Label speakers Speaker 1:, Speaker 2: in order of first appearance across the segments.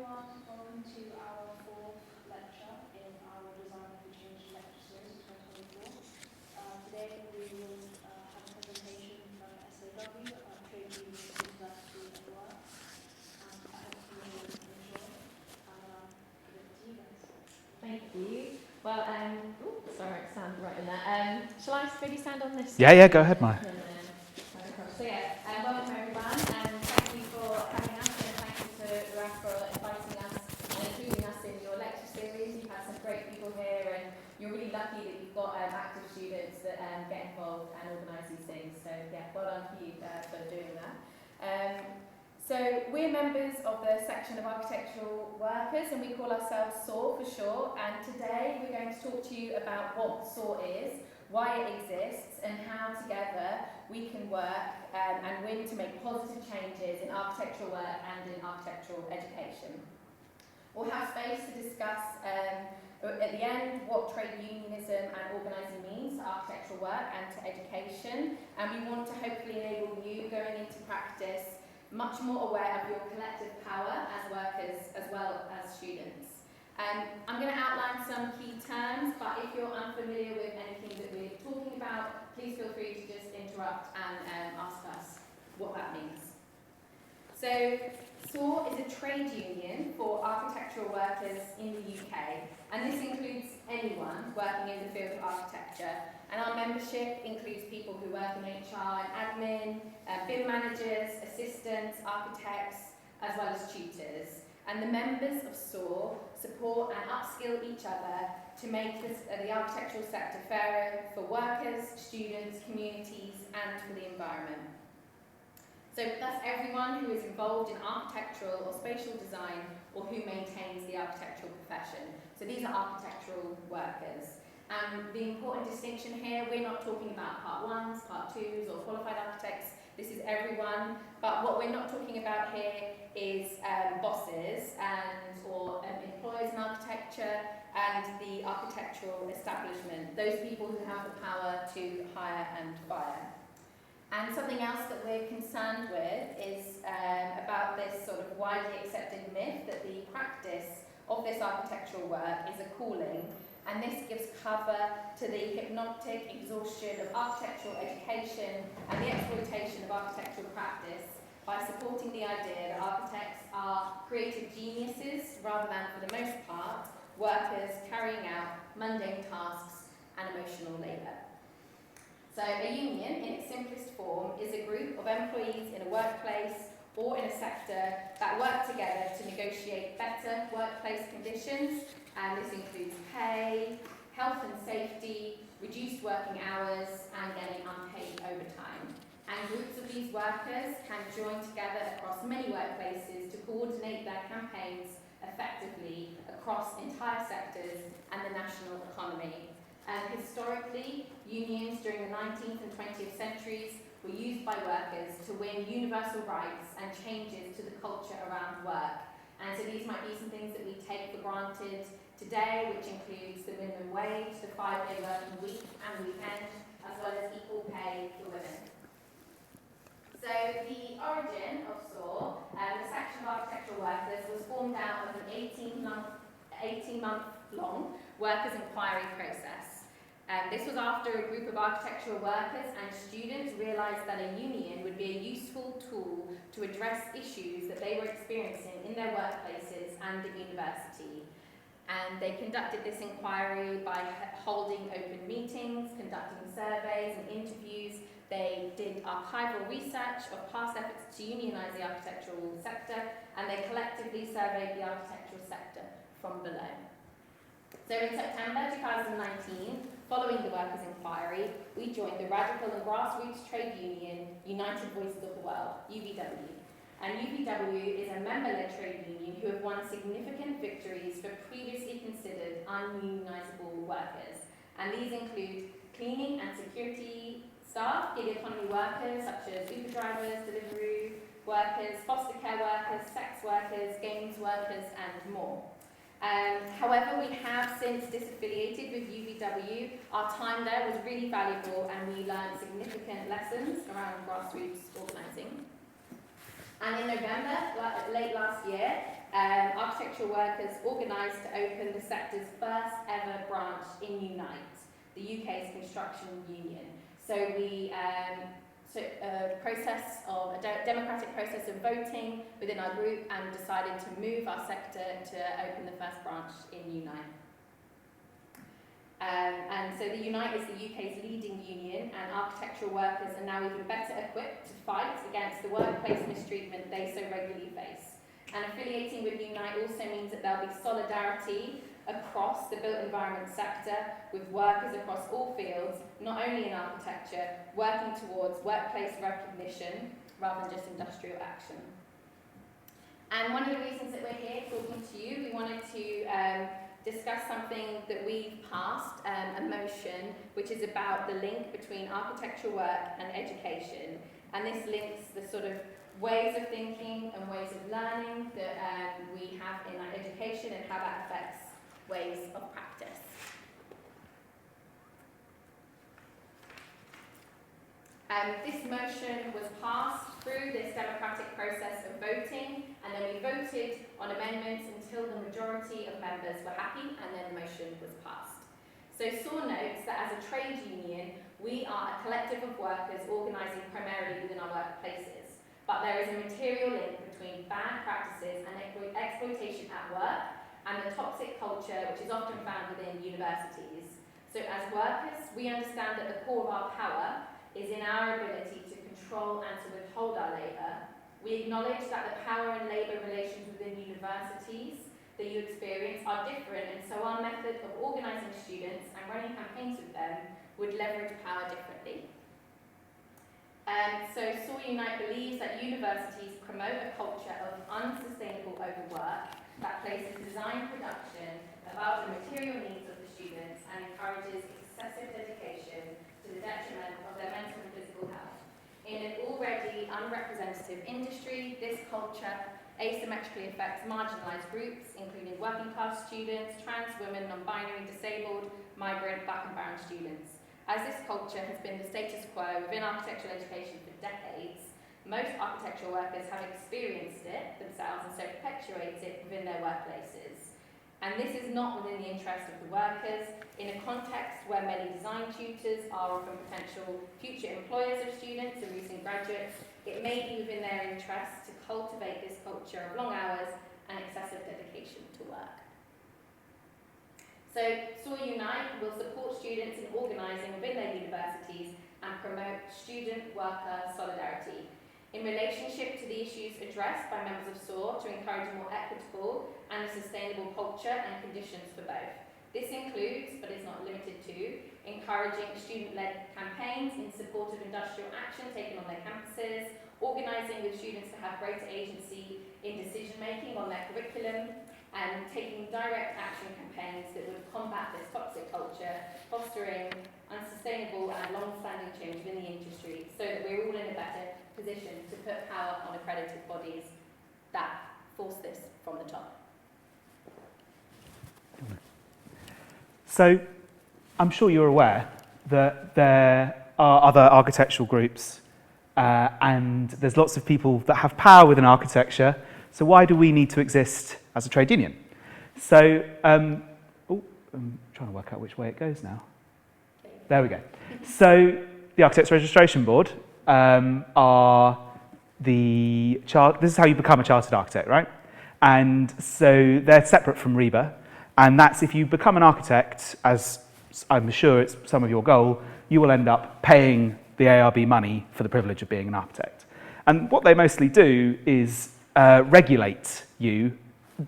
Speaker 1: everyone, welcome to our fourth lecture in our Design for Change lecture series of 2024. Today we will have a presentation from SAW about trade unions, university and work. I hope you will enjoy and give it to you guys.
Speaker 2: Thank you. Well, sorry, I stand right in there. Shall I maybe stand on this?
Speaker 3: Yeah, go ahead, Maya.
Speaker 2: So welcome everyone, and thank you for having us, and thank you to Raf for inviting us and including us in your lecture series. You've had some great people here, and you're really lucky that you've got active students that get involved and organise these things. So well done to you for doing that. So we're members of the section of architectural workers, and we call ourselves SAW for short. And today we're going to talk to you about what SAW is, why it exists, and how together we can work and win to make positive changes in architectural work and in architectural education. We'll have space to discuss at the end what trade unionism and organising means to architectural work and to education, and we want to hopefully enable you going into practice much more aware of your collective power as workers as well as students. I'm going to outline some key terms, but if you're unfamiliar with anything that we're talking about, please feel free to just interrupt and ask us what that means. So, SAW is a trade union for architectural workers in the UK, and this includes anyone working in the field of architecture. And our membership includes people who work in HR and admin, BIM managers, assistants, architects, as well as tutors. And the members of SAW support and upskill each other to make the architectural sector fairer for workers, students, communities, and for the environment. So that's everyone who is involved in architectural or spatial design or who maintains the architectural profession. So these are architectural workers. The important distinction here, we're not talking about part ones, part twos, or qualified architects. This is everyone. But what we're not talking about here is bosses or employers in architecture and the architectural establishment, those people who have the power to hire and fire. And something else that we're concerned with is about this sort of widely accepted myth that the practice of this architectural work is a calling. And this gives cover to the hypnotic exhaustion of architectural education and the exploitation of architectural practice by supporting the idea that architects are creative geniuses rather than, for the most part, workers carrying out mundane tasks and emotional labour. So a union, in its simplest form, is a group of employees in a workplace or in a sector that work together to negotiate better workplace conditions, and this includes pay, health and safety, reduced working hours, and getting unpaid overtime. And groups of these workers can join together across many workplaces to coordinate their campaigns effectively across entire sectors and the national economy. Historically, unions during the 19th and 20th centuries were used by workers to win universal rights and changes to the culture around work. And so these might be some things that we take for granted today, which includes the minimum wage, the 5-day working week and weekend, as well as equal pay for women. So the origin of SAW, the section of architectural workers, was formed out of an 18-month-long workers' inquiry process. This was after a group of architectural workers and students realised that a union would be a useful tool to address issues that they were experiencing in their workplaces and at university. And they conducted this inquiry by holding open meetings, conducting surveys and interviews. They did archival research of past efforts to unionise the architectural sector, and they collectively surveyed the architectural sector from below. So in September 2019, following the workers' inquiry, we joined the radical and grassroots trade union United Voices of the World, UVW. And UVW is a member-led trade union who have won significant victories for previously considered ununionisable workers. And these include cleaning and security staff, gig economy workers such as Uber drivers, delivery workers, foster care workers, sex workers, games workers, and more. However, we have since disaffiliated with UVW. Our time there was really valuable and we learned significant lessons around grassroots organising. And in November, late last year, architectural workers organised to open the sector's first ever branch in Unite, the UK's construction union. So we democratic process of voting within our group and decided to move our sector to open the first branch in Unite. And so the Unite is the UK's leading union, and architectural workers are now even better equipped to fight against the workplace mistreatment they so regularly face. And affiliating with Unite also means that there'll be solidarity across the built environment sector with workers across all fields, not only in architecture, working towards workplace recognition rather than just industrial action. And one of the reasons that we're here talking to you, we wanted to discuss something that we've passed, a motion, which is about the link between architectural work and education. And this links the sort of ways of thinking and ways of learning that we have in our education and how that affects ways of practice. This motion was passed through this democratic process of voting, and then we voted on amendments until the majority of members were happy, and then the motion was passed. So SAW notes that as a trade union, we are a collective of workers organising primarily within our workplaces, but there is a material link between bad practices and exploitation at work and the toxic culture which is often found within universities. So as workers, we understand that the core of our power is in our ability to control and to withhold our labour. We acknowledge that the power and labour relations within universities that you experience are different, and so our method of organising students and running campaigns with them would leverage power differently. So SAW Unite believes that universities promote a culture of unsustainable overwork that places design production above the material needs of the students and encourages excessive dedication to the detriment of their mental and physical health. In an already unrepresentative industry, this culture asymmetrically affects marginalised groups, including working class students, trans women, non-binary, disabled, migrant, black and brown students. As this culture has been the status quo within architectural education for decades, most architectural workers have experienced it themselves and so perpetuate it within their workplaces. And this is not within the interest of the workers. In a context where many design tutors are often potential future employers of students and recent graduates, it may be within their interest to cultivate this culture of long hours and excessive dedication to work. So SAW Unite will support students in organising within their universities and promote student-worker solidarity in relationship to the issues addressed by members of SAW to encourage a more equitable and sustainable culture and conditions for both. This includes, but is not limited to, encouraging student-led campaigns in support of industrial action taken on their campuses, organising with students to have greater agency in decision-making on their curriculum, and taking direct action campaigns that would combat this toxic culture, fostering unsustainable and long-standing change within the industry so that we're all in a better position to put power on accredited bodies that force this from the top.
Speaker 3: So, I'm sure you're aware that there are other architectural groups and there's lots of people that have power within architecture, so why do we need to exist as a trade union? So, I'm trying to work out which way it goes now. There we go. So, the Architects Registration Board are the this is how you become a chartered architect, right? And so they're separate from REBA, and that's if you become an architect, as I'm sure it's some of your goal, you will end up paying the ARB money for the privilege of being an architect. And what they mostly do is regulate you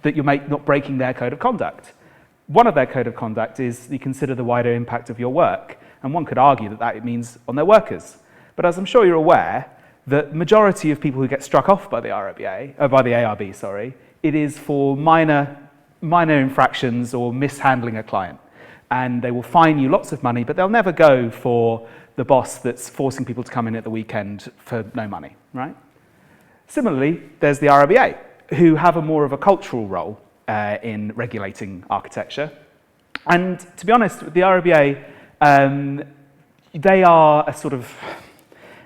Speaker 3: that you're not breaking their code of conduct. One of their code of conduct is you consider the wider impact of your work, and one could argue that it means on their workers. But as I'm sure you're aware, the majority of people who get struck off by the ARB, it is for minor infractions or mishandling a client. And they will fine you lots of money, but they'll never go for the boss that's forcing people to come in at the weekend for no money, right? Similarly, there's the RIBA, who have a more of a cultural role in regulating architecture. And to be honest, with the RIBA, they are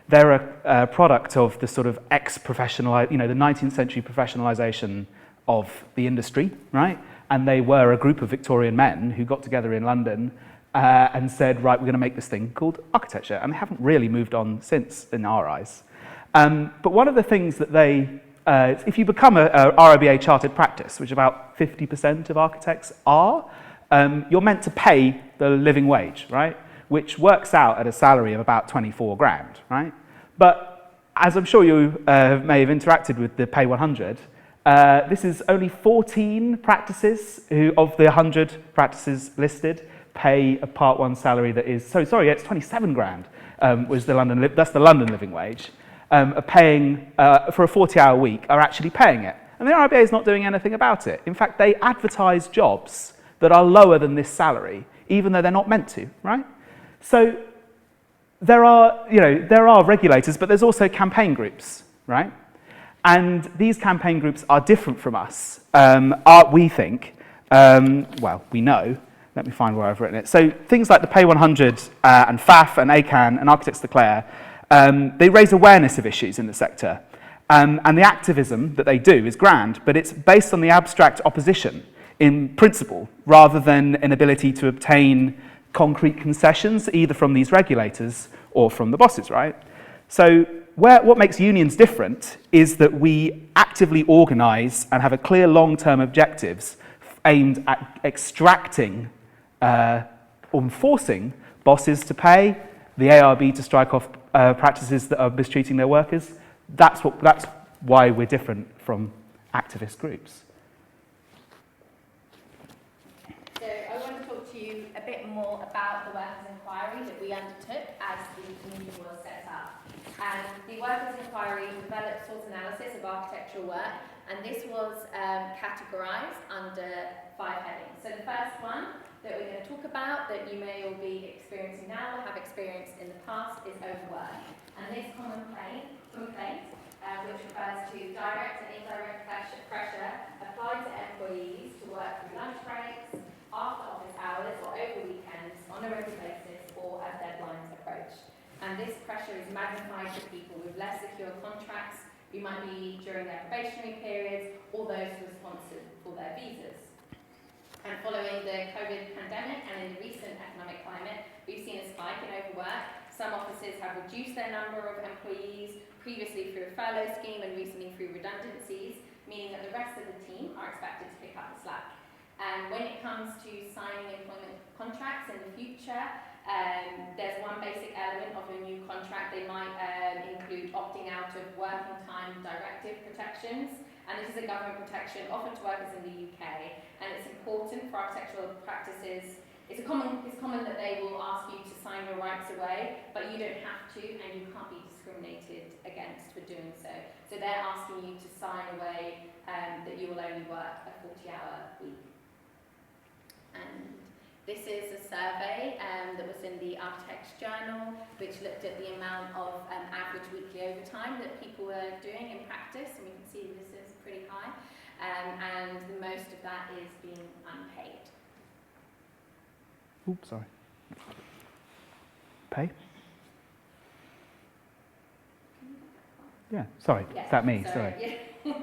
Speaker 3: they're a product of the sort of the 19th century professionalisation of the industry, right? And they were a group of Victorian men who got together in London and said, right, we're going to make this thing called architecture. And they haven't really moved on since, in our eyes. But one of the things that if you become a RIBA chartered practice, which about 50% of architects are, you're meant to pay the living wage, right? Which works out at a salary of about 24 grand, right? But as I'm sure you may have interacted with the Pay 100, this is only 14 practices who, of the 100 practices listed, pay a Part 1 salary that is, it's 27 grand, was that's the London living wage, are paying, for a 40-hour week, are actually paying it. And the RIBA is not doing anything about it. In fact, they advertise jobs that are lower than this salary, even though they're not meant to, right? So there are regulators, but there's also campaign groups, right? And these campaign groups are different from us, we think. We know. Let me find where I've written it. So things like the Pay 100 and FAF and ACAN and Architects Declare, they raise awareness of issues in the sector. And the activism that they do is grand, but it's based on the abstract opposition in principle, rather than an ability to obtain concrete concessions, either from these regulators or from the bosses, right? So what makes unions different is that we actively organise and have a clear long-term objectives aimed at extracting or enforcing bosses to pay, the ARB to strike off practices that are mistreating their workers. That's why we're different from activist groups.
Speaker 2: So I want to talk to you a bit more about the workers' inquiry that we undertook as the committee was set up. And the workers' inquiry developed source analysis of architectural work, and this was categorised under 5 headings. So the first one that we're going to talk about, that you may all be experiencing now or have experienced in the past, is overwork. And this common complaint, which refers to direct and indirect pressure applied to employees to work through lunch breaks, after office hours or over weekends on a regular basis or as deadlines approach. And this pressure is magnified for people with less secure contracts, who might be during their probationary periods, or those who are sponsored for their visas. And following the COVID pandemic and in the recent economic climate, we've seen a spike in overwork. Some offices have reduced their number of employees, previously through a furlough scheme and recently through redundancies, meaning that the rest of the team are expected to pick up the slack. And when it comes to signing employment contracts in the future, there's one basic element of a new contract. They might include opting out of working time directive protections, and this is a government protection offered to workers in the UK, and it's important for architectural practices. It's common that they will ask you to sign your rights away, but you don't have to, and you can't be discriminated against for doing so. So they're asking you to sign away that you will only work a 40-hour week. And this is a survey that was in the Architects Journal, which looked at the amount of average weekly overtime that people were doing in practice, and we can see this is pretty high, and the most of that is being unpaid.
Speaker 3: Oops, sorry. Pay? Yeah, sorry,
Speaker 2: Yes,
Speaker 3: is that me? Sorry.
Speaker 2: Yeah.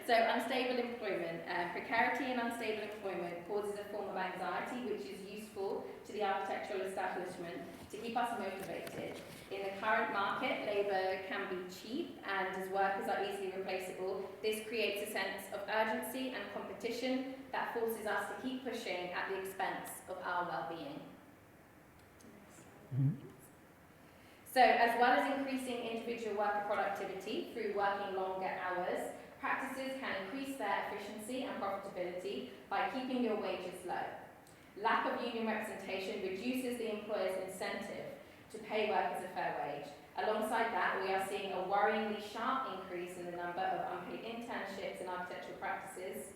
Speaker 2: So unstable employment. Precarity and unstable employment causes a form of anxiety which is useful to the architectural establishment to keep us motivated. In the current market, labour can be cheap, and as workers are easily replaceable, this creates a sense of urgency and competition that forces us to keep pushing at the expense of our well-being. So, as well as increasing individual worker productivity through working longer hours, practices can increase their efficiency and profitability by keeping your wages low. Lack of union representation reduces the employer's incentive to pay workers a fair wage. Alongside that, we are seeing a worryingly sharp increase in the number of unpaid internships in architectural practices.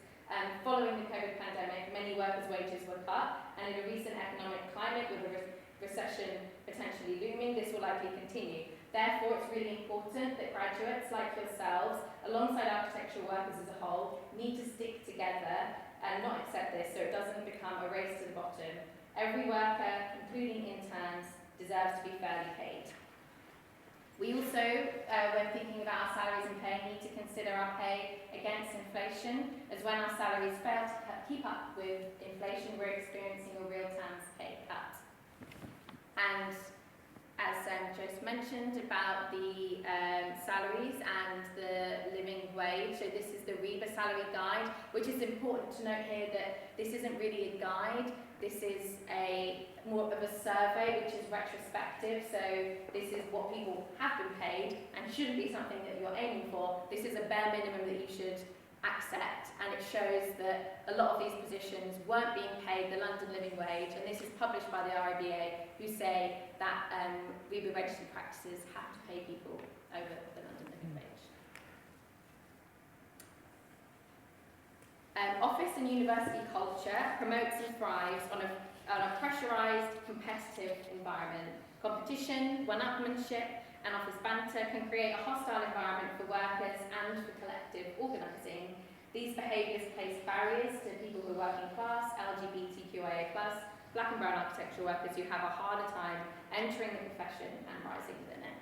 Speaker 2: Following the COVID pandemic, many workers' wages were cut, and in a recent economic climate with a recession potentially looming, this will likely continue. Therefore, it's really important that graduates like yourselves, alongside architectural workers as a whole, need to stick together and not accept this so it doesn't become a race to the bottom. Every worker, including interns, deserves to be fairly paid. We also went thinking about our salaries and pay, need to consider our pay against inflation, as when our salaries fail to keep up with inflation, we're experiencing a real terms pay cut. And as Joseph mentioned about the salaries and the living wage, so this is the REBA salary guide, which is important to note here that this isn't really a guide, this is more of a survey which is retrospective, so this is what people have been paid and shouldn't be something that you're aiming for. This is a bare minimum that you should accept, and it shows that a lot of these positions weren't being paid the London living wage, and this is published by the RIBA, who say that REBA registered practices have to pay people over the London living wage. Office and university culture promotes and thrives on a pressurised, competitive environment. Competition, one-upmanship, and office banter can create a hostile environment for workers and for collective organising. These behaviours place barriers to people who are working class, LGBTQIA+, black and brown architectural workers who have a harder time entering the profession and rising within it.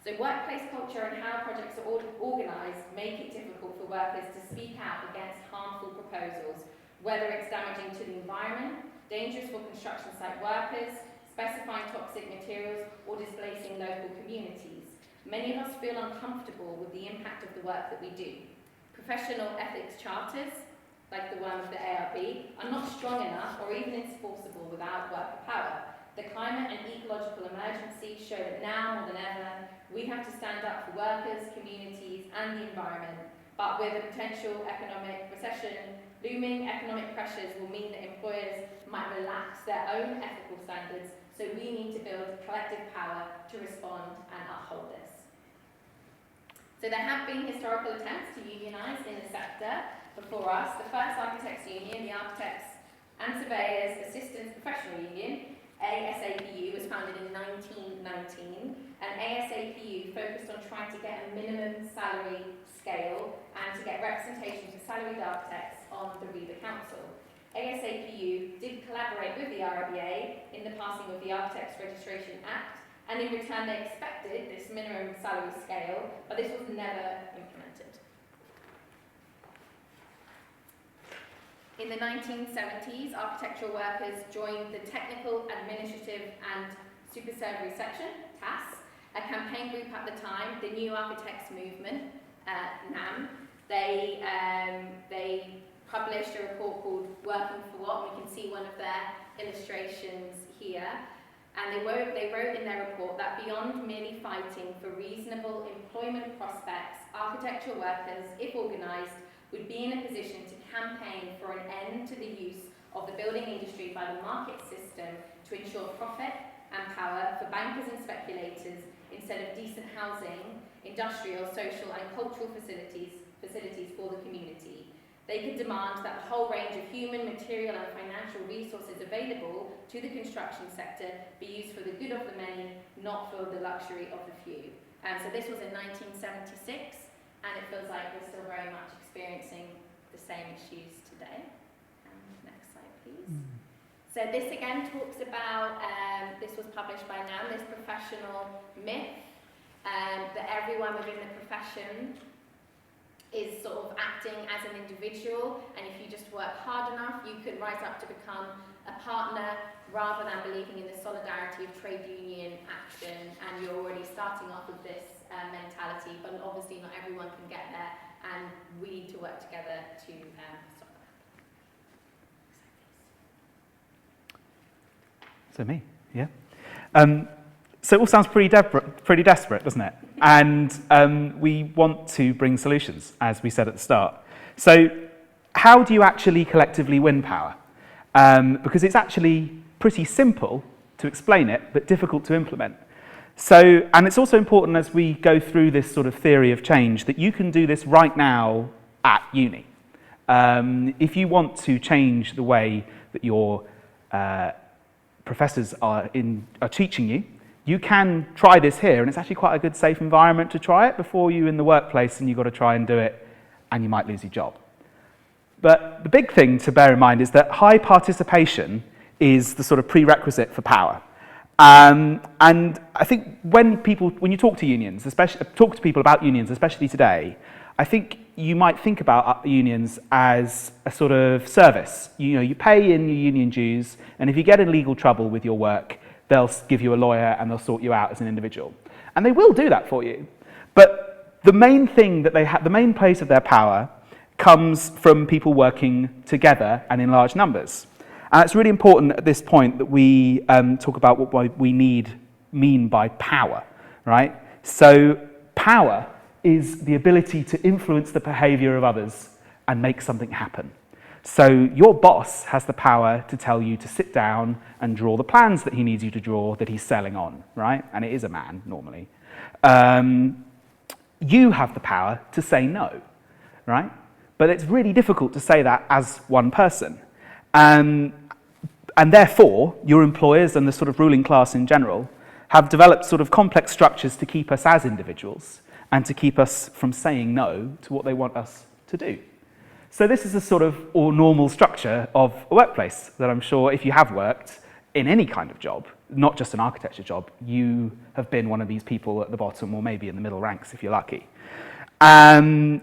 Speaker 2: So workplace culture and how projects are organised make it difficult for workers to speak out against harmful proposals, whether it's damaging to the environment, dangerous for construction site workers, specifying toxic materials, or displacing local communities. Many of us feel uncomfortable with the impact of the work that we do. Professional ethics charters, like the one of the ARB, are not strong enough or even enforceable without worker power. The climate and ecological emergency show that now more than ever, we have to stand up for workers, communities, and the environment. But with a potential economic recession looming, economic pressures will mean that employers might relax their own ethical standards, so we need to build collective power to respond and uphold this. So there have been historical attempts to unionise in the sector before us. The first Architects Union, the Architects and Surveyors Assistants Professional Union, ASAPU, was founded in 1919, and ASAPU focused on trying to get a minimum salary scale and to get representation for salaried architects on the REBA Council. ASAPU did collaborate with the RIBA in the passing of the Architects Registration Act, and in return they expected this minimum salary scale, but this was never implemented. In the 1970s, architectural workers joined the Technical, Administrative and Supervisory Section, TAS, a campaign group at the time, the New Architects Movement, NAM. They published a report called Working for What, and we can see one of their illustrations here. And they wrote in their report that beyond merely fighting for reasonable employment prospects, architectural workers, if organised, would be in a position to campaign for an end to the use of the building industry by the market system to ensure profit and power for bankers and speculators instead of decent housing, industrial, social and cultural facilities for the community. They could demand that the whole range of human, material and financial resources available to the construction sector be used for the good of the many, not for the luxury of the few. So this was in 1976, and it feels like we're still very much experiencing the same issues today. Next slide, please. So this again talks about, this was published by NAM, this professional myth that everyone within the profession is sort of acting as an individual, and if you just work hard enough, you could rise up to become a partner rather than believing in the solidarity of trade union action, and you're already starting off with this mentality, but obviously not everyone can get there, and we need to work together to stop that.
Speaker 3: So me, yeah. So it all sounds pretty desperate, doesn't it? And we want to bring solutions, as we said at the start. So how do you actually collectively win power? Because it's actually pretty simple to explain it, but difficult to implement. So, and it's also important as we go through this sort of theory of change that you can do this right now at uni. If you want to change the way that your professors are teaching you, you can try this here, and it's actually quite a good safe environment to try it before you're in the workplace and you've got to try and do it and you might lose your job. But the big thing to bear in mind is that high participation is the sort of prerequisite for power. And I think when you talk to unions, especially talk to people about unions, especially today, I think you might think about unions as a sort of service. You pay in your union dues, and if you get in legal trouble with your work, they'll give you a lawyer and they'll sort you out as an individual. And they will do that for you. But the main thing that the main place of their power comes from people working together and in large numbers. And it's really important at this point that we talk about what we mean by power, right? So power is the ability to influence the behavior of others and make something happen. So your boss has the power to tell you to sit down and draw the plans that he needs you to draw that he's selling on, right? And it is a man, normally. You have the power to say no, right? But it's really difficult to say that as one person. And therefore, your employers and the sort of ruling class in general have developed sort of complex structures to keep us as individuals and to keep us from saying no to what they want us to do. So this is a sort of normal structure of a workplace that I'm sure if you have worked in any kind of job, not just an architecture job, you have been one of these people at the bottom or maybe in the middle ranks if you're lucky. Where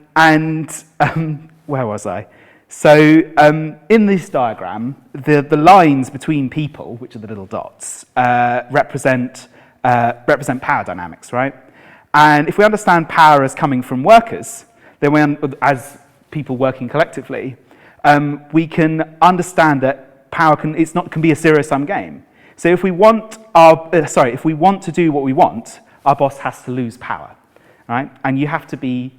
Speaker 3: was I? So in this diagram, the lines between people, which are the little dots, represent power dynamics, right? And if we understand power as coming from workers, then as people working collectively, we can understand that power can be a zero-sum game. So if we want to do what we want, our boss has to lose power, right? And you have to be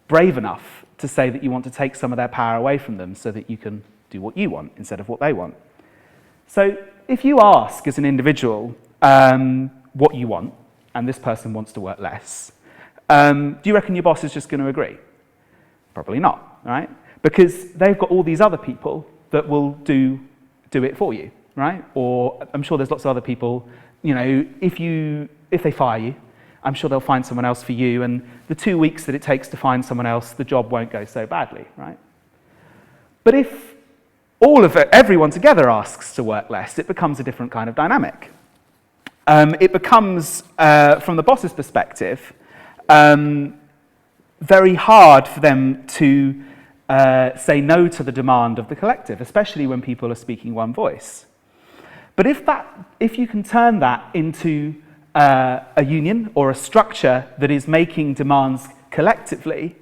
Speaker 3: brave enough to say that you want to take some of their power away from them so that you can do what you want instead of what they want. So if you ask as an individual what you want, and this person wants to work less, do you reckon your boss is just going to agree? Probably not, right? Because they've got all these other people that will do it for you, right? Or I'm sure there's lots of other people, if they fire you, I'm sure they'll find someone else for you, and the 2 weeks that it takes to find someone else, the job won't go so badly, right? But if everyone together asks to work less, it becomes a different kind of dynamic. It becomes, from the boss's perspective, very hard for them to say no to the demand of the collective, especially when people are speaking one voice. But if you can turn that into a union or a structure that is making demands collectively,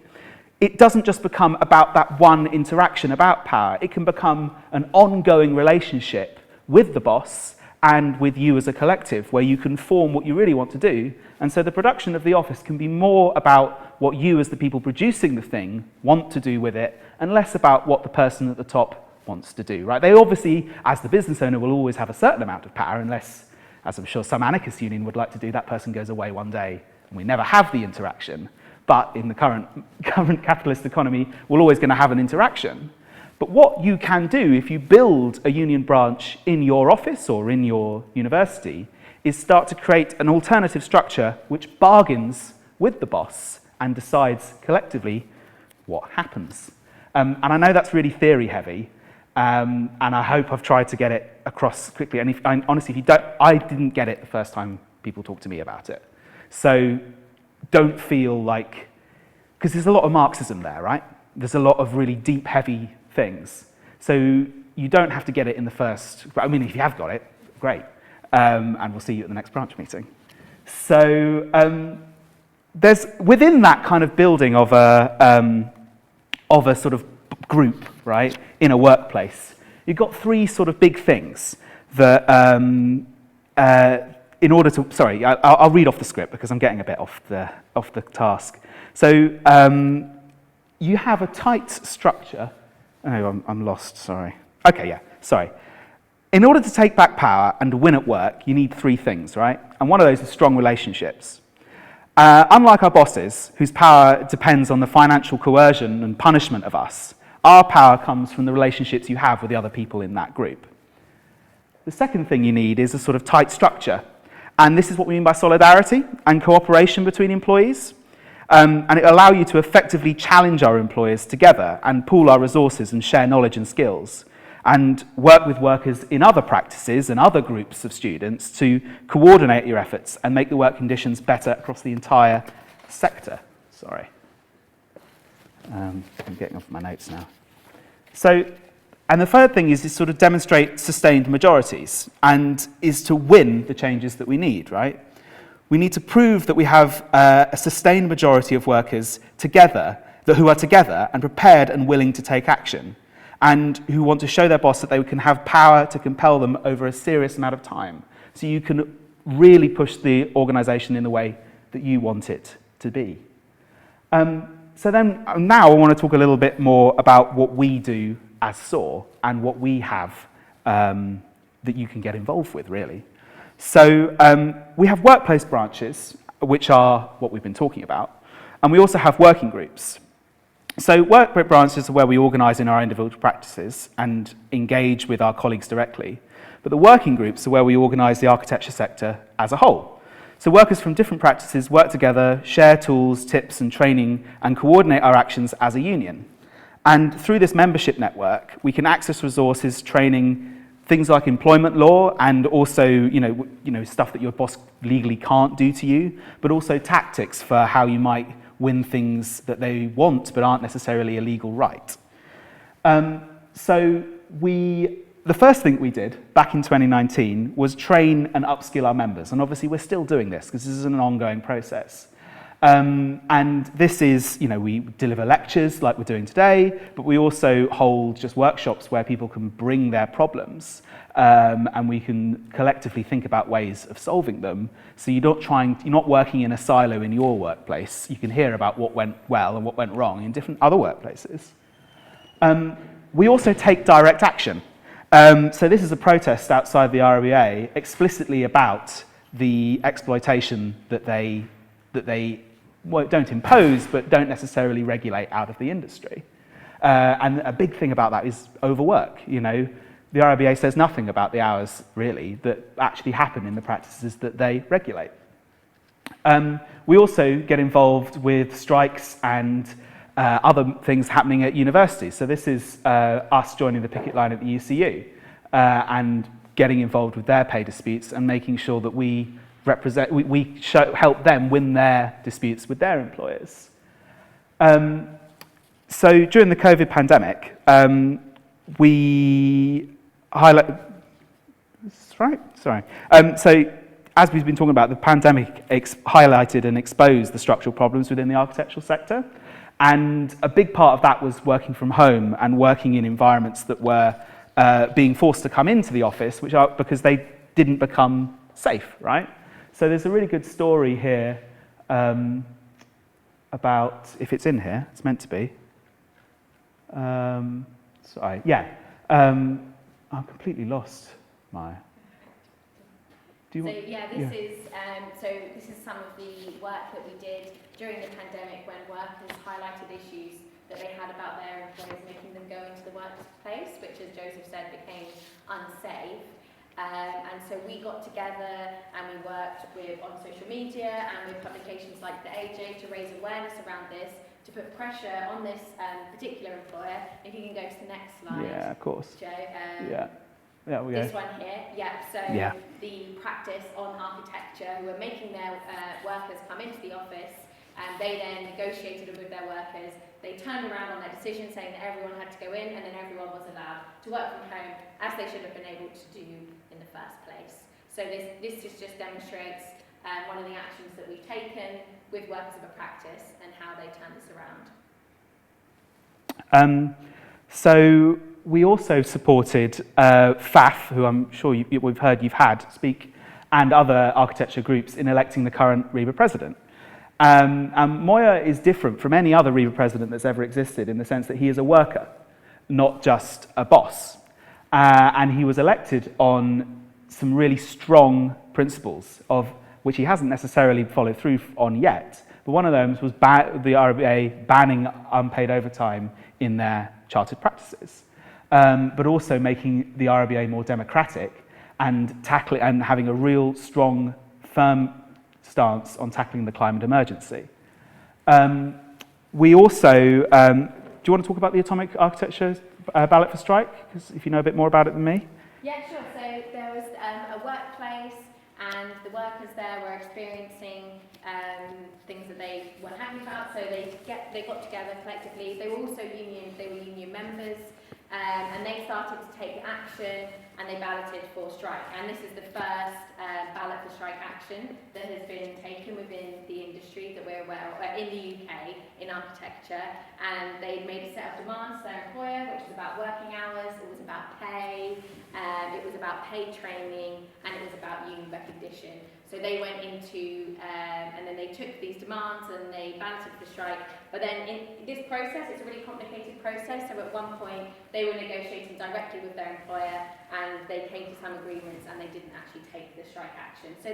Speaker 3: it doesn't just become about that one interaction about power. It can become an ongoing relationship with the boss and with you as a collective, where you can form what you really want to do. And so the production of the office can be more about what you as the people producing the thing want to do with it, and less about what the person at the top wants to do, right? They obviously, as the business owner, will always have a certain amount of power, unless, as I'm sure some anarchist union would like to do, that person goes away one day and we never have the interaction. But in the current capitalist economy, we're always going to have an interaction. But what you can do if you build a union branch in your office or in your university is start to create an alternative structure which bargains with the boss and decides collectively what happens. And I know that's really theory heavy, and I hope I've tried to get it across quickly. And honestly, if you don't, I didn't get it the first time people talked to me about it. So don't feel like, because there's a lot of Marxism there, right? There's a lot of really deep, heavy things. So you don't have to get it in the first, I mean, if you have got it, great. And we'll see you at the next branch meeting. So there's, within that kind of building of a sort of group, right, in a workplace, you've got three sort of big things that, in order to, sorry, I'll read off the script because I'm getting a bit off the task. So you have a tight structure. Oh, I'm lost, sorry. Okay, yeah, sorry. In order to take back power and to win at work, you need three things, right? And one of those is strong relationships. Unlike our bosses, whose power depends on the financial coercion and punishment of us, our power comes from the relationships you have with the other people in that group. The second thing you need is a sort of tight structure. And this is what we mean by solidarity and cooperation between employees. And it allows you to effectively challenge our employers together and pool our resources and share knowledge and skills. and work with workers in other practices and other groups of students to coordinate your efforts and make the work conditions better across the entire sector. Sorry. I'm getting off my notes now. So, and the third thing is to sort of demonstrate sustained majorities and is to win the changes that we need, right? We need to prove that we have a sustained majority of workers together, who are together and prepared and willing to take action, and who want to show their boss that they can have power to compel them over a serious amount of time. So you can really push the organisation in the way that you want it to be. So then, now I want to talk a little bit more about what we do as SOAR and what we have that you can get involved with, really. So we have workplace branches, which are what we've been talking about, and we also have working groups. So workplace branches are where we organise in our individual practices and engage with our colleagues directly. But the working groups are where we organise the architecture sector as a whole. So workers from different practices work together, share tools, tips and training, and coordinate our actions as a union. And through this membership network, we can access resources, training, things like employment law, and also you know, stuff that your boss legally can't do to you, but also tactics for how you might win things that they want but aren't necessarily a legal right. So the first thing we did back in 2019 was train and upskill our members, and obviously we're still doing this because this is an ongoing process. And this is, you know, we deliver lectures like we're doing today, but we also hold just workshops where people can bring their problems and we can collectively think about ways of solving them. So you're not working in a silo in your workplace. You can hear about what went well and what went wrong in different other workplaces. We also take direct action. So this is a protest outside the RIBA explicitly about the exploitation that they don't impose, but don't necessarily regulate out of the industry. And a big thing about that is overwork. You know, the RIBA says nothing about the hours, really, that actually happen in the practices that they regulate. We also get involved with strikes and other things happening at universities. So this is us joining the picket line at the UCU and getting involved with their pay disputes and making sure that we help them win their disputes with their employers. So during the COVID pandemic, we highlight. Sorry. So as we've been talking about, the pandemic highlighted and exposed the structural problems within the architectural sector, and a big part of that was working from home and working in environments that were being forced to come into the office, because they didn't become safe, right? So there's a really good story here about, if it's in here, it's meant to be. Sorry, yeah. I'm completely lost, Maya.
Speaker 2: This is some of the work that we did during the pandemic when workers highlighted issues that they had about their employers making them go into the workplace, which, as Joseph said, became unsafe. And so we got together and we worked on social media and with publications like the AJ to raise awareness around this, to put pressure on this particular employer. If you can go to the next slide.
Speaker 3: Yeah, of course.
Speaker 2: Joe.
Speaker 3: Yeah, we go.
Speaker 2: This one here. The practice on architecture, who were making their workers come into the office, and they then negotiated with their workers. They turned around on their decision saying that everyone had to go in and then everyone was allowed to work from home as they should have been able to do in the first place. So this just demonstrates one of the actions that we've taken with workers of a practice and how they turn this around.
Speaker 3: So we also supported FAF, who I'm sure we've heard you've had speak, and other architecture groups in electing the current RIBA president. And Moya is different from any other RIBA president that's ever existed in the sense that he is a worker, not just a boss. And he was elected on some really strong principles, of which he hasn't necessarily followed through on yet. But one of them was the RIBA banning unpaid overtime in their chartered practices, but also making the RIBA more democratic and having a real strong, firm stance on tackling the climate emergency. We also, do you want to talk about the atomic architecture ballot for strike? 'Cause if you know a bit more about it than me.
Speaker 2: Yeah, sure. So there was a workplace, and the workers there were experiencing things that they weren't happy about. So they got together collectively. They were also union members, and they started to take action, and they balloted for strike. And this is the first ballot for strike action that has been taken within the industry that we're aware of, in the UK, in architecture. And they made a set of demands to their employer, which was about working hours, it was about pay, it was about paid training, and it was about union recognition. So they went into, and then they took these demands and they balloted for strike. But then in this process, it's a really complicated process. So at one point, they were negotiating directly with their employer, and they came to some agreements, and they didn't actually take the strike action. So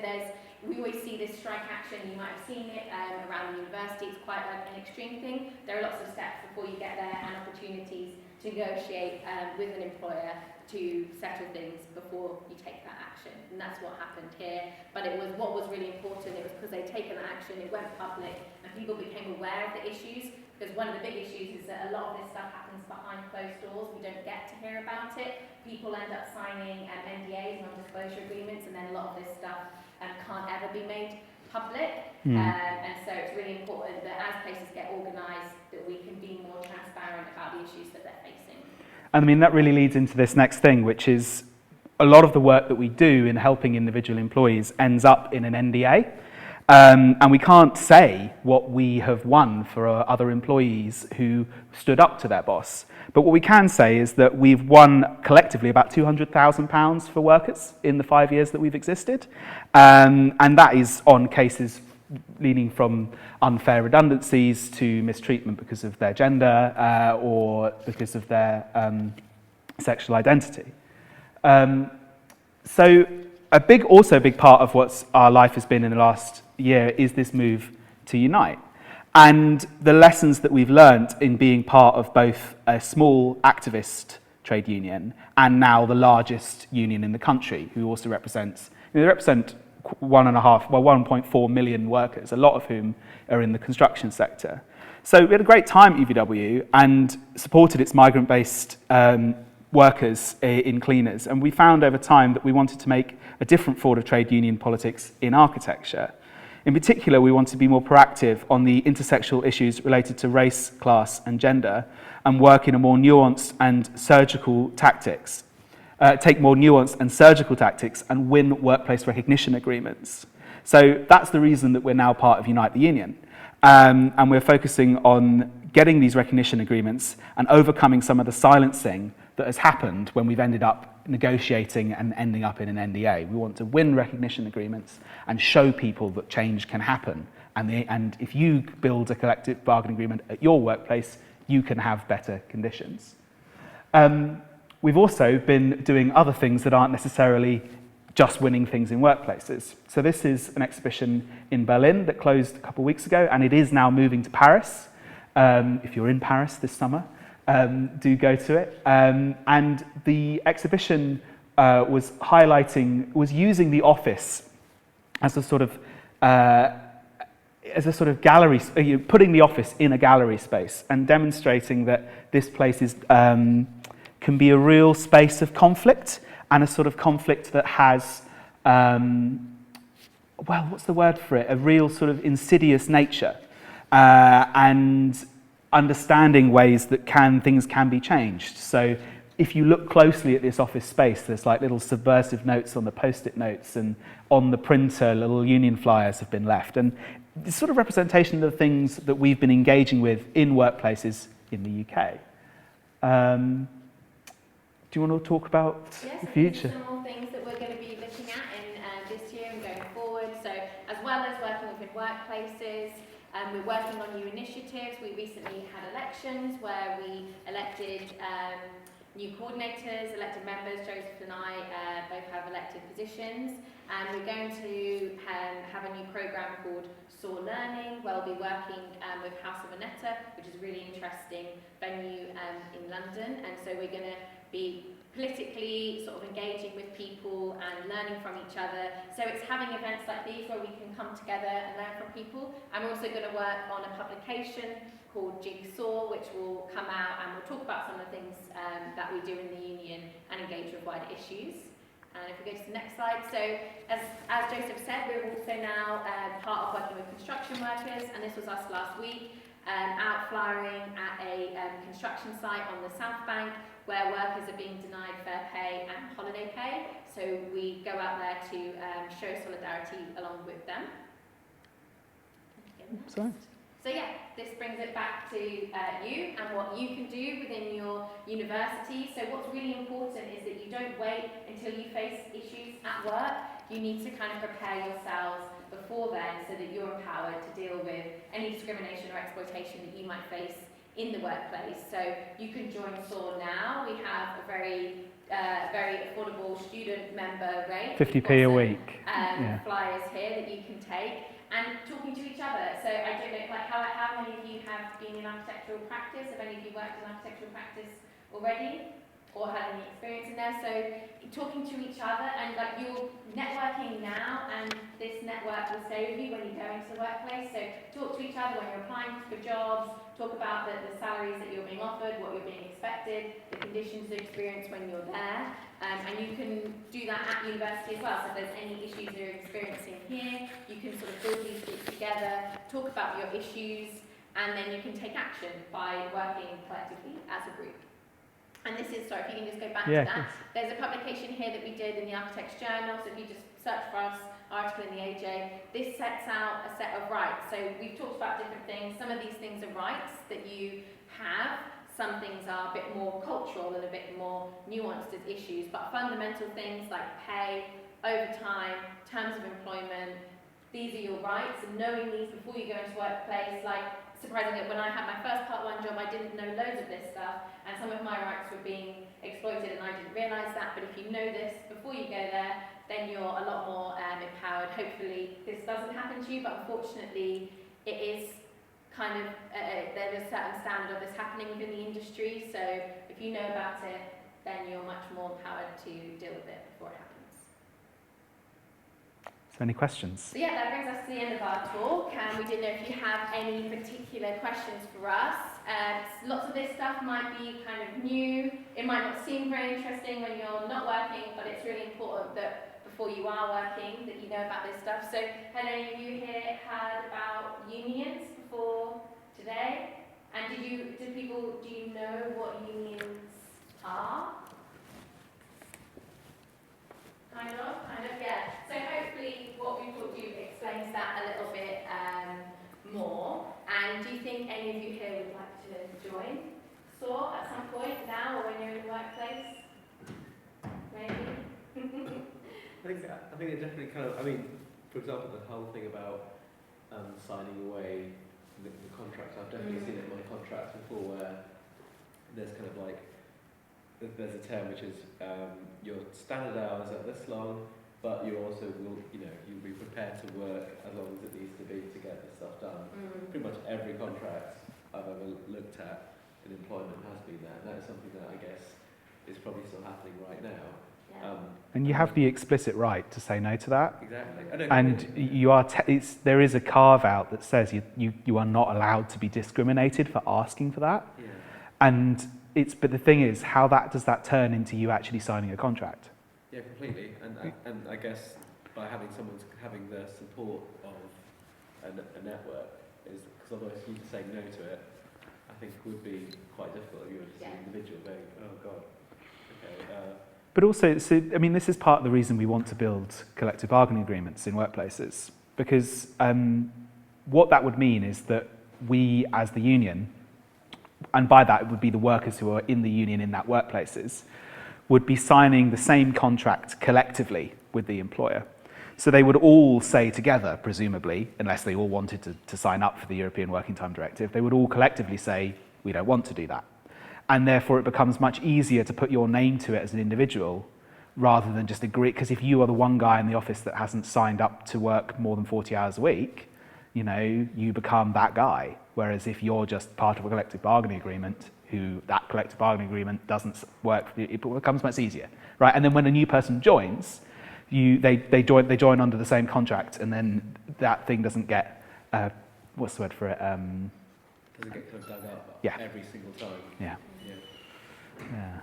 Speaker 2: we always see this strike action. You might have seen it around the university. It's quite like an extreme thing. There are lots of steps before you get there, and opportunities to negotiate with an employer to settle things before you take that action. And that's what happened here. But what was really important, it was because they'd taken that action, it went public, and people became aware of the issues. Because one of the big issues is that a lot of this stuff happens behind closed doors. We don't get to hear about it. People end up signing NDAs, non-disclosure agreements, and then a lot of this stuff can't ever be made public. And so it's really important that as places get organised, that we can be more transparent about the issues that they're facing.
Speaker 3: And I mean, that really leads into this next thing, which is a lot of the work that we do in helping individual employees ends up in an NDA. And we can't say what we have won for other employees who stood up to their boss. But what we can say is that we've won collectively about £200,000 for workers in the 5 years that we've existed. And that is on cases leading from unfair redundancies to mistreatment because of their gender or because of their sexual identity. So a big part of what our life has been in the last year is this move to unite. And the lessons that we've learnt in being part of both a small activist trade union and now the largest union in the country, who also represents, they represent 1.4 million workers, a lot of whom are in the construction sector. So we had a great time at UVW and supported its migrant-based workers in cleaners. And we found over time that we wanted to make a different form of trade union politics in architecture. In particular, we want to be more proactive on the intersectional issues related to race, class, and gender, and work in a more nuanced and surgical tactics. Take more nuanced and surgical tactics and win workplace recognition agreements. So that's the reason that we're now part of Unite the Union. And we're focusing on getting these recognition agreements and overcoming some of the silencing that has happened when we've ended up negotiating and ending up in an NDA. We want to win recognition agreements and show people that change can happen. And if you build a collective bargaining agreement at your workplace, you can have better conditions. We've also been doing other things that aren't necessarily just winning things in workplaces. So this is an exhibition in Berlin that closed a couple of weeks ago, and it is now moving to Paris. If you're in Paris this summer, do go to it. And the exhibition was using the office as a sort of gallery, putting the office in a gallery space and demonstrating that this place is can be a real space of conflict, and a sort of conflict that has, what's the word for it? A real sort of insidious nature, and understanding ways that things can be changed. So if you look closely at this office space, there's like little subversive notes on the post-it notes, and on the printer, little union flyers have been left. And it's sort of representation of the things that we've been engaging with in workplaces in the UK. Do you want to talk about the future?
Speaker 2: Yes, some more things that we're going to be looking at in this year and going forward. So as well as working within workplaces, we're working on new initiatives. We recently had elections where we elected new coordinators, elected members. Joseph and I both have elected positions. And we're going to have a new programme called Soar Learning, where we'll be working with House of Annetta, which is a really interesting venue in London. And so we're going to be politically sort of engaging with people and learning from each other. So it's having events like these where we can come together and learn from people. I'm also going to work on a publication called Jigsaw, which will come out and we'll talk about some of the things that we do in the union and engage with wider issues. And if we go to the next slide, so as Joseph said, we're also now part of working with construction workers, and this was us last week, out flyering at a construction site on the South Bank where workers are being denied fair pay and holiday pay. So we go out there to show solidarity along with them.
Speaker 3: Sorry.
Speaker 2: So yeah, this brings it back to you and what you can do within your university. So what's really important is that you don't wait until you face issues at work. You need to kind of prepare yourselves before then so that you're empowered to deal with any discrimination or exploitation that you might face in the workplace. So you can join SOAR now. We have a very affordable student member rate.
Speaker 3: 50p a week.
Speaker 2: Flyers here that you can take. And talking to each other. So I don't know, like how many of you have been in architectural practice? Have any of you worked in architectural practice already? Or had any experience in there? So talking to each other and like you're networking now, and this network will stay with you when you go into the workplace. So talk to each other when you're applying for jobs, talk about the salaries that you're being offered, what you're being expected, the conditions of experience when you're there. And you can do that at university as well. So if there's any issues you're experiencing here, you can sort of build these groups together, talk about your issues, and then you can take action by working collectively as a group. And this is, sorry, if you can just go back to that. There's a publication here that we did in the Architects Journal, so if you just search for us, article in the AJ, this sets out a set of rights. So we've talked about different things. Some of these things are rights that you have. Some things are a bit more cultural and a bit more nuanced as issues, but fundamental things like pay, overtime, terms of employment, these are your rights, and knowing these before you go into workplace, like surprisingly, when I had my first Part 1 job, I didn't know loads of this stuff, and some of my rights were being exploited, and I didn't realise that, but if you know this before you go there, then you're a lot more empowered. Hopefully this doesn't happen to you, but unfortunately it is kind of, there's a certain standard of this happening within the industry, so if you know about it, then you're much more empowered to deal with it before it happens.
Speaker 3: So any questions?
Speaker 2: So yeah, that brings us to the end of our talk. We didn't know if you have any particular questions for us. Lots of this stuff might be kind of new. It might not seem very interesting when you're not working, but it's really important that before you are working, that you know about this stuff. So had any of you here heard about unions before today? And do you know what unions are? Kind of, yeah. So hopefully what we've talked to you explains that a little bit more. And do you think any of you here would like to join SOAR at some point now or when you're in the workplace? Maybe?
Speaker 4: I think it definitely kind of, I mean, for example, the whole thing about signing away the contracts, I've definitely seen it in my contracts before where there's kind of like, there's a term which is your standard hours are this long, but you also will, you'll be prepared to work as long as it needs to be to get this stuff done. Pretty much every contract I've ever looked at in employment has been that, and that is something that I guess is probably still happening right now.
Speaker 2: Yeah.
Speaker 3: And you have the explicit right to say no to that.
Speaker 4: Exactly.
Speaker 3: And you are there is a carve out that says you are not allowed to be discriminated for asking for that.
Speaker 4: Yeah.
Speaker 3: And but the thing is, how does that turn into you actually signing a contract?
Speaker 4: Yeah, completely. And I guess by having the support of a network is, because otherwise you saying no to it, I think would be quite difficult if you were just an individual going, oh God, okay.
Speaker 3: But also, this is part of the reason we want to build collective bargaining agreements in workplaces, because what that would mean is that we, as the union, and by that it would be the workers who are in the union in that workplaces, would be signing the same contract collectively with the employer. So they would all say together, presumably, unless they all wanted to sign up for the European Working Time Directive, they would all collectively say, we don't want to do that. And therefore it becomes much easier to put your name to it as an individual rather than just agree, because if you are the one guy in the office that hasn't signed up to work more than 40 hours a week, you become that guy. Whereas if you're just part of a collective bargaining agreement, who that collective bargaining agreement doesn't work, it becomes much easier, right? And then when a new person joins, they join under the same contract, and then that thing doesn't get, what's the word for it?
Speaker 4: Does it get kind of dug up
Speaker 3: Yeah.
Speaker 4: every single time?
Speaker 3: Yeah.
Speaker 2: And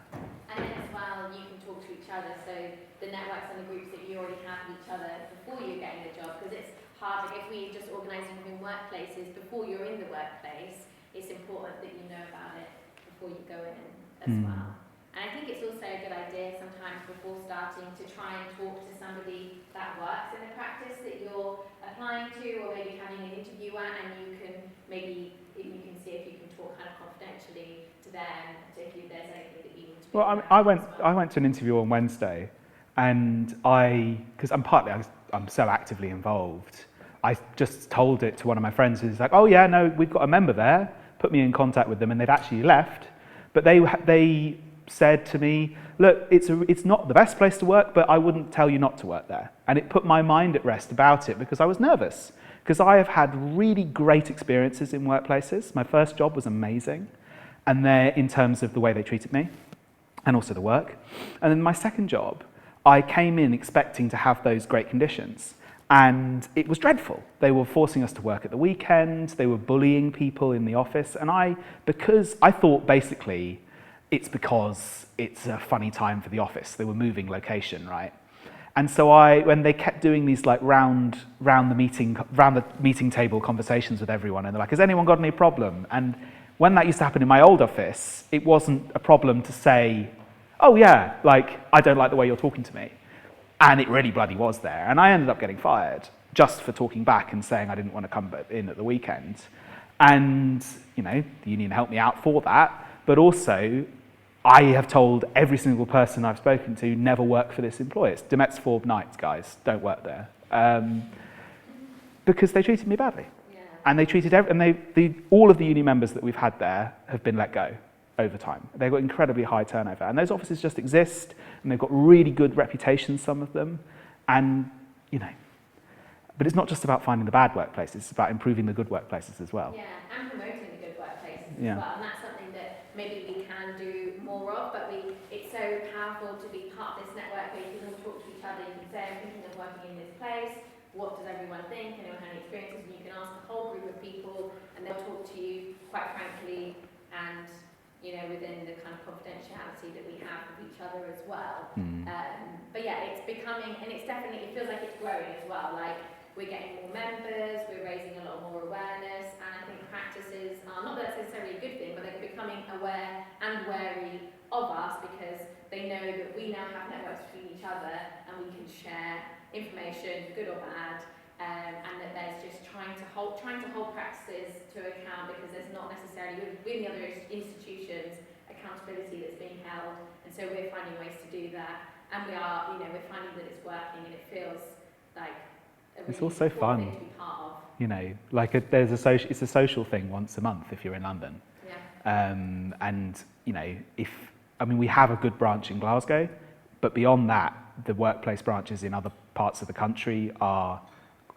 Speaker 2: then as well, you can talk to each other, so the networks and the groups that you already have with each other before you're getting a job, because it's hard if we just organise within workplaces before you're in the workplace, it's important that you know about it before you go in as well. And I think it's also a good idea sometimes before starting to try and talk to somebody that works in the practice that you're applying to, or maybe having an interview at, and you can maybe, if you can see if you can talk kind of confidentially to them, to if there's anything that you need to be aware of as well.
Speaker 3: I went to an interview on Wednesday, and because I'm so actively involved, I just told it to one of my friends who's like, oh yeah, no, we've got a member there, put me in contact with them, and they'd actually left, but they said to me, look, it's not the best place to work, but I wouldn't tell you not to work there. And it put my mind at rest about it, because I was nervous, because I have had really great experiences in workplaces. My first job was amazing, and in terms of the way they treated me, and also the work. And then my second job, I came in expecting to have those great conditions, and it was dreadful. They were forcing us to work at the weekend, they were bullying people in the office, and because I thought basically it's because it's a funny time for the office. They were moving location, right? And so when they kept doing these like round the meeting table conversations with everyone, and they're like, has anyone got any problem? And when that used to happen in my old office, it wasn't a problem to say, oh yeah, like, I don't like the way you're talking to me. And it really bloody was there. And I ended up getting fired just for talking back and saying I didn't want to come in at the weekend. And, the union helped me out for that. But also, I have told every single person I've spoken to, never work for this employer. It's Demet's Forb Nights, guys. Don't work there. Because they treated me badly.
Speaker 2: Yeah.
Speaker 3: And they treated all of the union members that we've had there have been let go over time. They've got incredibly high turnover. And those offices just exist, and they've got really good reputations, some of them. And, but it's not just about finding the bad workplaces, it's about improving the good workplaces as well.
Speaker 2: Yeah, and promoting the good workplaces
Speaker 3: Yeah.
Speaker 2: as well. And that's something that maybe we can do more of, but it's so powerful to be part of this network where you can all talk to each other, you can say, I'm thinking of working in this place, what does everyone think, anyone have any experiences, and you can ask a whole group of people, and they'll talk to you quite frankly, and within the kind of confidentiality that we have with each other as well. But yeah, it's becoming, and it feels like it's growing as well. Like, we're getting more members, we're raising a lot more awareness, and I think practices are not necessarily a good thing, but they're becoming aware and wary of us, because they know that we now have networks between each other, and we can share information, good or bad, and that there's just trying to hold practices to account, because there's not necessarily within the other institutions accountability that's being held, and so we're finding ways to do that, and we're finding that it's working, and it feels like
Speaker 3: it's also fun,
Speaker 2: thing to be part of.
Speaker 3: It's a social thing once a month if you're in London.
Speaker 2: Yeah.
Speaker 3: And we have a good branch in Glasgow, but beyond that, the workplace branches in other parts of the country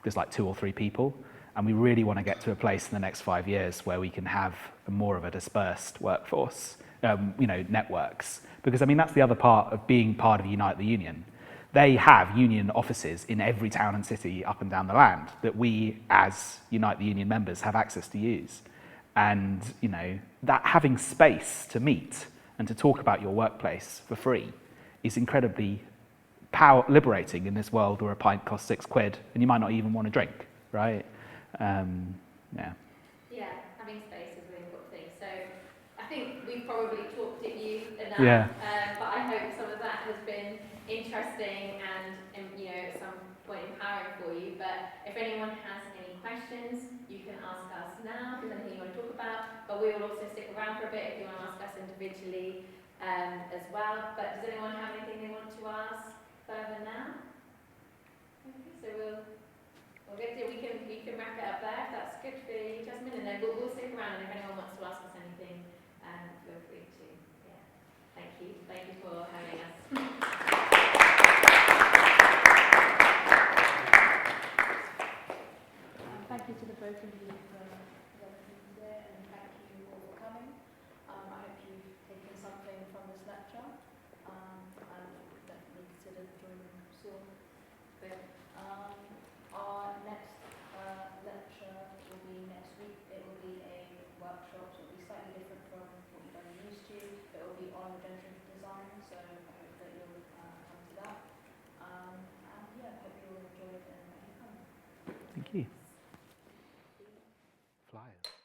Speaker 3: there's like 2 or 3 people, and we really want to get to a place in the next 5 years where we can have more of a dispersed workforce, networks, because that's the other part of being part of Unite the Union. They have union offices in every town and city up and down the land that we, as Unite the Union members, have access to use. And, that having space to meet and to talk about your workplace for free is incredibly liberating in this world where a pint costs £6 and you might not even want to drink, right? Yeah.
Speaker 2: Yeah, having space is a really important thing. So I think we've probably talked at you enough,
Speaker 3: Yeah.
Speaker 2: But I hope some of that has been interesting and at some point empowering for you. But if anyone has any questions, you can ask us now if there's anything you want to talk about. But we will also stick around for a bit if you want to ask us individually as well. But does anyone have anything they want to ask further now? Okay, so we can wrap it up there if that's good for you, Jasmine, and then we'll stick around, and if anyone wants to ask us anything, feel free to. Yeah. Thank you for having us.
Speaker 1: Thank you to the both of you for being here, and thank you all for coming.
Speaker 2: I hope you've taken something from this lecture and definitely consider joining soon. But our next lecture will be next week. It will be a workshop, so it will be slightly different from what you've done used to. It will be on regenerative design, so I hope that you'll come to that. And yeah, hope you'll enjoy it and that you come.
Speaker 3: Thank you. Flyers.